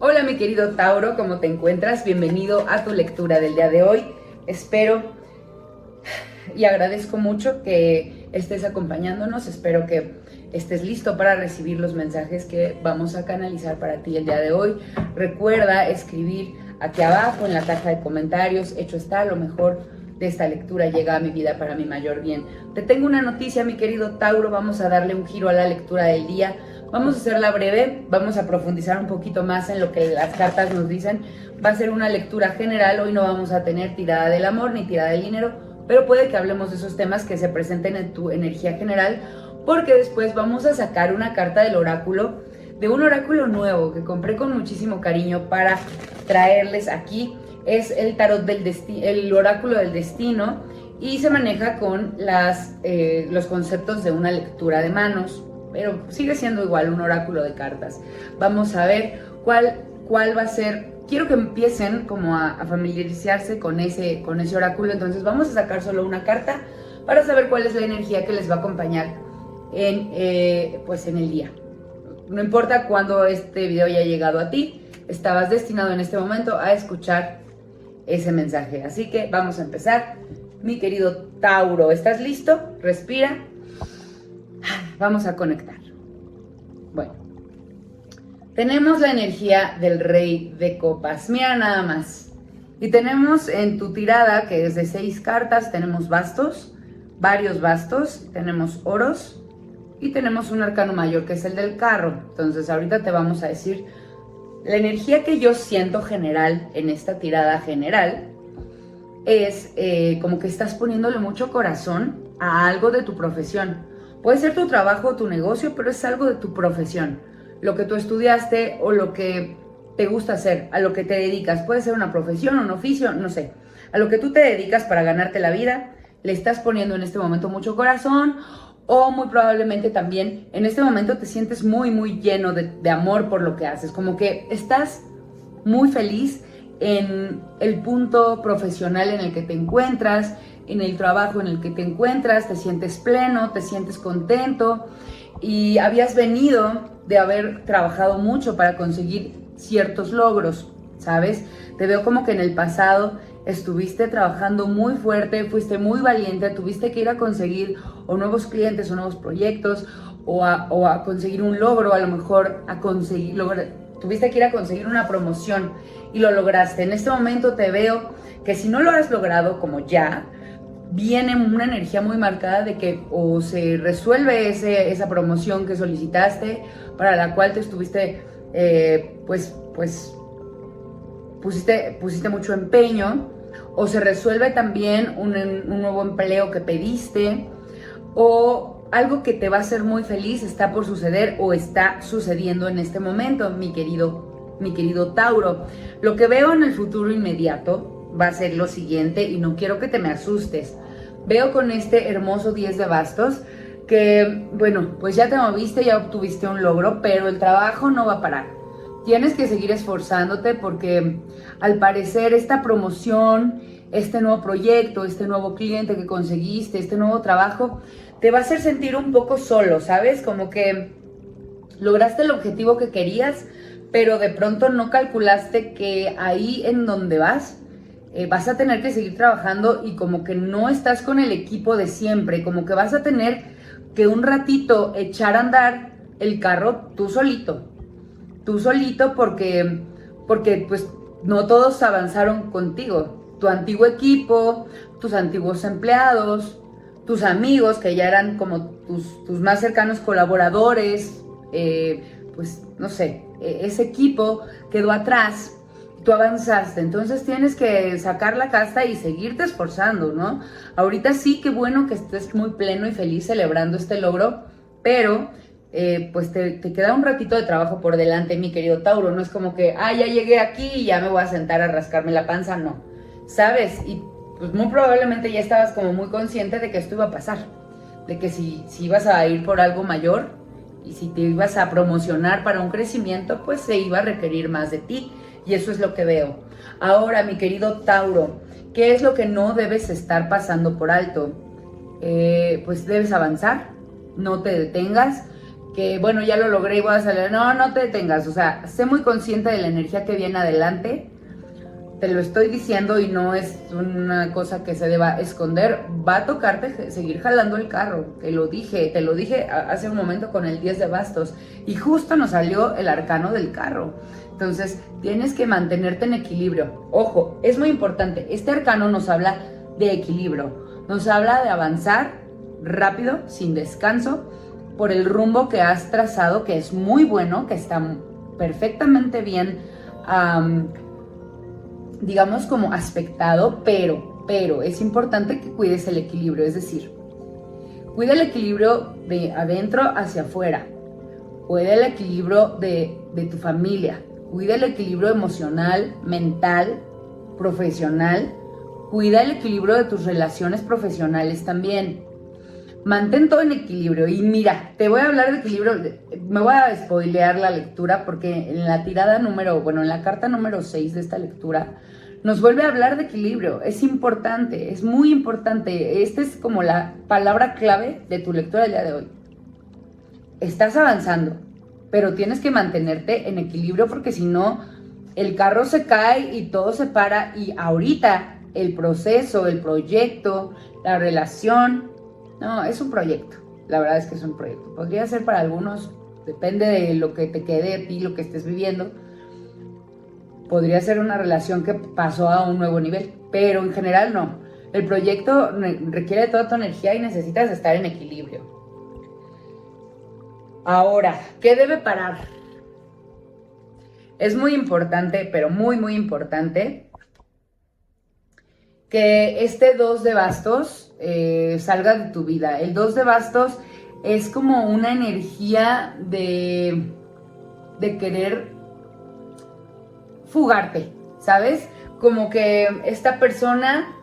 Hola mi querido Tauro, ¿cómo te encuentras? Bienvenido a tu lectura del día de hoy. Espero y agradezco mucho que estés acompañándonos. Espero que estés listo para recibir los mensajes que vamos a canalizar para ti el día de hoy. Recuerda escribir aquí abajo en la caja de comentarios. Hecho está, lo mejor de esta lectura llega a mi vida para mi mayor bien. Te tengo una noticia, mi querido Tauro. Vamos a darle un giro a la lectura del día. Vamos a hacerla breve, vamos a profundizar un poquito más en lo que las cartas nos dicen. Va a ser una lectura general, hoy no vamos a tener tirada del amor ni tirada del dinero, pero puede que hablemos de esos temas que se presenten en tu energía general, porque después vamos a sacar una carta del oráculo, de un oráculo nuevo que compré con muchísimo cariño para traerles aquí. Es el tarot del destino, el oráculo del destino, y se maneja con los conceptos de una lectura de manos, pero sigue siendo igual un oráculo de cartas. Vamos a ver cuál va a ser. Quiero que empiecen como a familiarizarse con ese oráculo. Entonces vamos a sacar solo una carta para saber cuál es la energía que les va a acompañar en el día. No importa cuándo este video haya llegado a ti, estabas destinado en este momento a escuchar ese mensaje. Así que vamos a empezar. Mi querido Tauro, ¿estás listo? Respira. Vamos a conectar. Bueno, tenemos la energía del Rey de Copas. Mira nada más. Y tenemos en tu tirada, que es de 6 cartas, tenemos bastos, varios bastos, tenemos oros y tenemos un arcano mayor, que es el del carro. Entonces ahorita te vamos a decir la energía que yo siento general en esta tirada general. Es como que estás poniéndole mucho corazón a algo de tu profesión. Puede ser tu trabajo o tu negocio, pero es algo de tu profesión. Lo que tú estudiaste o lo que te gusta hacer, a lo que te dedicas. Puede ser una profesión, un oficio, no sé. A lo que tú te dedicas para ganarte la vida, le estás poniendo en este momento mucho corazón, o muy probablemente también en este momento te sientes muy, muy lleno de amor por lo que haces. Como que estás muy feliz en el punto profesional en el que te encuentras, en el trabajo en el que te encuentras, te sientes pleno, te sientes contento y habías venido de haber trabajado mucho para conseguir ciertos logros, ¿sabes? Te veo como que en el pasado estuviste trabajando muy fuerte, fuiste muy valiente, tuviste que ir a conseguir o nuevos clientes o nuevos proyectos o a conseguir un logro, a lo mejor tuviste que ir a conseguir una promoción y lo lograste. En este momento te veo que si no lo has logrado como ya, viene una energía muy marcada de que o se resuelve esa promoción que solicitaste, para la cual te estuviste, pusiste mucho empeño, o se resuelve también un nuevo empleo que pediste, o algo que te va a hacer muy feliz está por suceder o está sucediendo en este momento, mi querido Tauro. Lo que veo en el futuro inmediato va a ser lo siguiente, y no quiero que te me asustes. Veo con este hermoso 10 de bastos que, bueno, pues ya te moviste, ya obtuviste un logro, pero el trabajo no va a parar. Tienes que seguir esforzándote porque al parecer esta promoción, este nuevo proyecto, este nuevo cliente que conseguiste, este nuevo trabajo, te va a hacer sentir un poco solo, ¿sabes? Como que lograste el objetivo que querías, pero de pronto no calculaste que ahí en donde vas a tener que seguir trabajando y como que no estás con el equipo de siempre, como que vas a tener que un ratito echar a andar el carro tú solito porque pues no todos avanzaron contigo, tu antiguo equipo, tus antiguos empleados, tus amigos que ya eran como tus más cercanos colaboradores, pues no sé, ese equipo quedó atrás. Tú avanzaste, entonces tienes que sacar la casta y seguirte esforzando, ¿no? Ahorita sí, qué bueno que estés muy pleno y feliz celebrando este logro, pero pues te queda un ratito de trabajo por delante, mi querido Tauro. No es como que, ya llegué aquí y ya me voy a sentar a rascarme la panza, no, ¿sabes? Y pues muy probablemente ya estabas como muy consciente de que esto iba a pasar, de que si ibas a ir por algo mayor y si te ibas a promocionar para un crecimiento, pues se iba a requerir más de ti. Y eso es lo que veo. Ahora, mi querido Tauro, ¿qué es lo que no debes estar pasando por alto? Pues debes avanzar, no te detengas. que bueno, ya lo logré y voy a salir. No, no te detengas, o sea, sé muy consciente de la energía que viene adelante. Te lo estoy diciendo y no es una cosa que se deba esconder. Va a tocarte seguir jalando el carro. Te lo dije hace un momento con el 10 de bastos. Y justo nos salió el arcano del carro. Entonces, tienes que mantenerte en equilibrio. Ojo, es muy importante. Este arcano nos habla de equilibrio. Nos habla de avanzar rápido, sin descanso, por el rumbo que has trazado, que es muy bueno, que está perfectamente bien, digamos, como aspectado, pero es importante que cuides el equilibrio, es decir, cuida el equilibrio de adentro hacia afuera, cuida el equilibrio de tu familia, cuida el equilibrio emocional, mental, profesional, cuida el equilibrio de tus relaciones profesionales también. Mantén todo en equilibrio. Y mira, te voy a hablar de equilibrio. Me voy a spoilear la lectura porque en la en la carta número 6 de esta lectura, nos vuelve a hablar de equilibrio. Es importante, es muy importante. Esta es como la palabra clave de tu lectura del día de hoy. Estás avanzando, pero tienes que mantenerte en equilibrio porque si no, el carro se cae y todo se para. Y ahorita el proceso, el proyecto, la relación... No, es un proyecto. La verdad es que es un proyecto. Podría ser para algunos, depende de lo que te quede a ti, lo que estés viviendo. Podría ser una relación que pasó a un nuevo nivel, pero en general no. El proyecto requiere de toda tu energía y necesitas estar en equilibrio. Ahora, ¿qué debe parar? Es muy importante, pero muy, muy importante, que este 2 de bastos salga de tu vida. El 2 de bastos es como una energía de querer fugarte, ¿sabes? Como que esta persona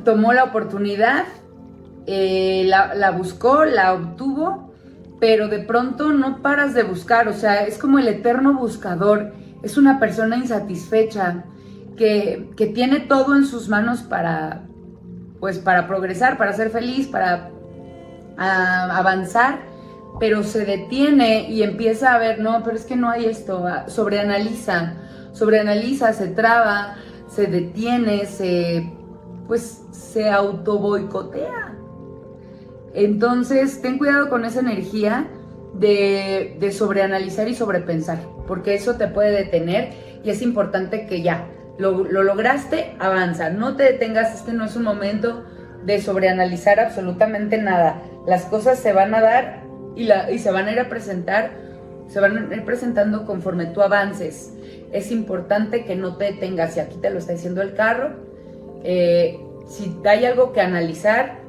tomó la oportunidad, la buscó, la obtuvo, pero de pronto no paras de buscar, o sea, es como el eterno buscador, es una persona insatisfecha, que tiene todo en sus manos para progresar, para ser feliz, para avanzar, pero se detiene y empieza a ver, no, pero es que no hay esto, sobreanaliza, se traba, se detiene, se autoboicotea. Entonces, ten cuidado con esa energía de sobreanalizar y sobrepensar, porque eso te puede detener y es importante que ya lo lograste, avanza, no te detengas. Este no es un momento de sobreanalizar absolutamente nada. Las cosas se van a dar y se van a ir a presentar, se van a ir presentando conforme tú avances. Es importante que no te detengas, y aquí te lo está diciendo el carro. Si hay algo que analizar,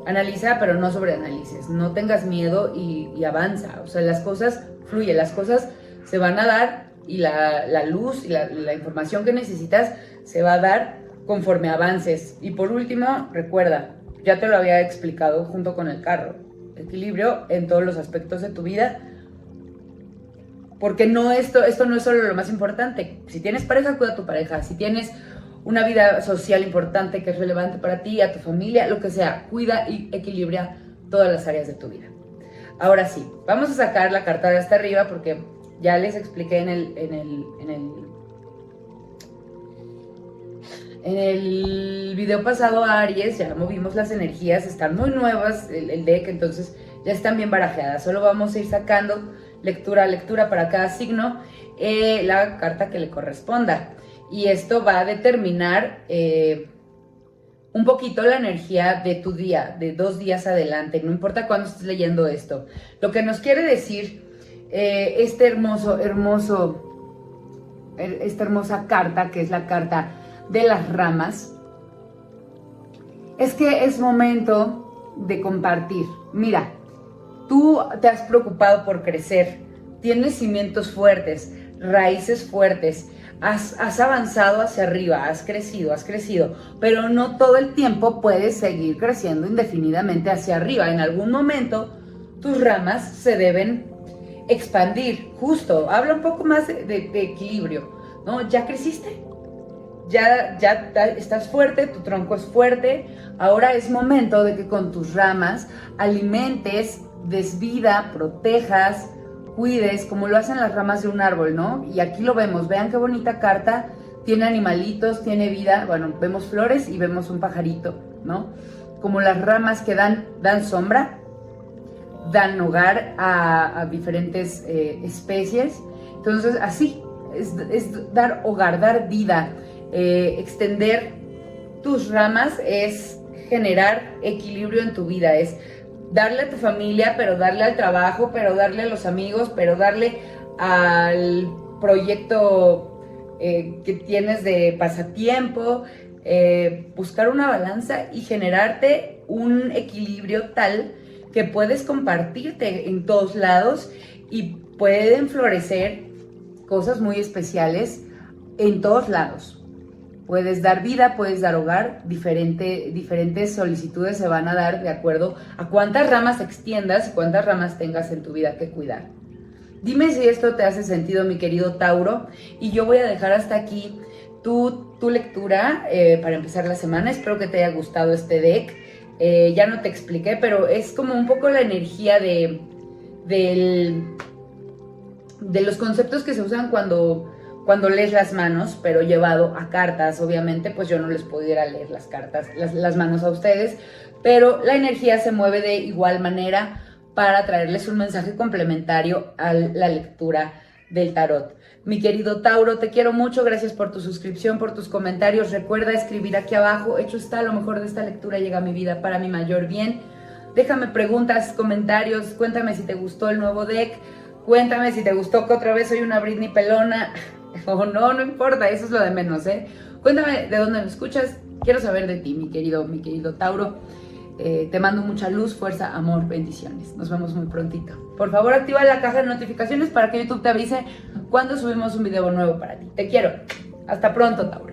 analiza, pero no sobreanalices, no tengas miedo y avanza. O sea, las cosas fluyen, las cosas se van a dar, y la luz y la información que necesitas se va a dar conforme avances. Y por último, recuerda, ya te lo había explicado junto con el carro, equilibrio en todos los aspectos de tu vida, porque esto no es solo lo más importante. Si tienes pareja, cuida a tu pareja. Si tienes una vida social importante que es relevante para ti, a tu familia, lo que sea, cuida y equilibra todas las áreas de tu vida. Ahora sí, vamos a sacar la carta de hasta arriba porque ya les expliqué en el video pasado a Aries, ya movimos las energías, están muy nuevas el deck, entonces ya están bien barajeadas. Solo vamos a ir sacando lectura a lectura para cada signo la carta que le corresponda. Y esto va a determinar un poquito la energía de tu día, de 2 días adelante, no importa cuándo estés leyendo esto. Lo que nos quiere decir esta hermosa carta, que es la carta de las ramas, es que es momento de compartir. Mira, tú te has preocupado por crecer, tienes cimientos fuertes, raíces fuertes, has avanzado hacia arriba, has crecido, pero no todo el tiempo puedes seguir creciendo indefinidamente hacia arriba. En algún momento tus ramas se deben expandir, justo, habla un poco más de equilibrio, ¿no? Ya creciste, ya estás fuerte, tu tronco es fuerte, ahora es momento de que con tus ramas alimentes des vida, protejas, cuides, como lo hacen las ramas de un árbol, ¿no? Y aquí lo vemos, vean qué bonita carta, tiene animalitos, tiene vida, bueno, vemos flores y vemos un pajarito, ¿no? Como las ramas que dan sombra, dan hogar a diferentes especies. Entonces, así, es dar hogar, dar vida, extender tus ramas es generar equilibrio en tu vida, es darle a tu familia, pero darle al trabajo, pero darle a los amigos, pero darle al proyecto que tienes de pasatiempo, buscar una balanza y generarte un equilibrio tal que puedes compartirte en todos lados y pueden florecer cosas muy especiales en todos lados. Puedes dar vida, puedes dar hogar, diferentes solicitudes se van a dar de acuerdo a cuántas ramas extiendas y cuántas ramas tengas en tu vida que cuidar. Dime si esto te hace sentido, mi querido Tauro, y yo voy a dejar hasta aquí tu lectura para empezar la semana. Espero que te haya gustado este deck. Ya no te expliqué, pero es como un poco la energía de los conceptos que se usan cuando lees las manos, pero llevado a cartas. Obviamente, pues yo no les pudiera leer las cartas, las manos a ustedes, pero la energía se mueve de igual manera para traerles un mensaje complementario a la lectura del tarot. Mi querido Tauro, te quiero mucho, gracias por tu suscripción, por tus comentarios. Recuerda escribir aquí abajo, hecho está, lo mejor de esta lectura llega a mi vida para mi mayor bien. Déjame preguntas, comentarios, cuéntame si te gustó el nuevo deck, cuéntame si te gustó que otra vez soy una Britney pelona, o no importa, eso es lo de menos, Cuéntame de dónde me escuchas, quiero saber de ti, mi querido Tauro. Te mando mucha luz, fuerza, amor, bendiciones. Nos vemos muy prontito. Por favor, activa la caja de notificaciones para que YouTube te avise cuando subimos un video nuevo para ti. Te quiero. Hasta pronto, Tauro.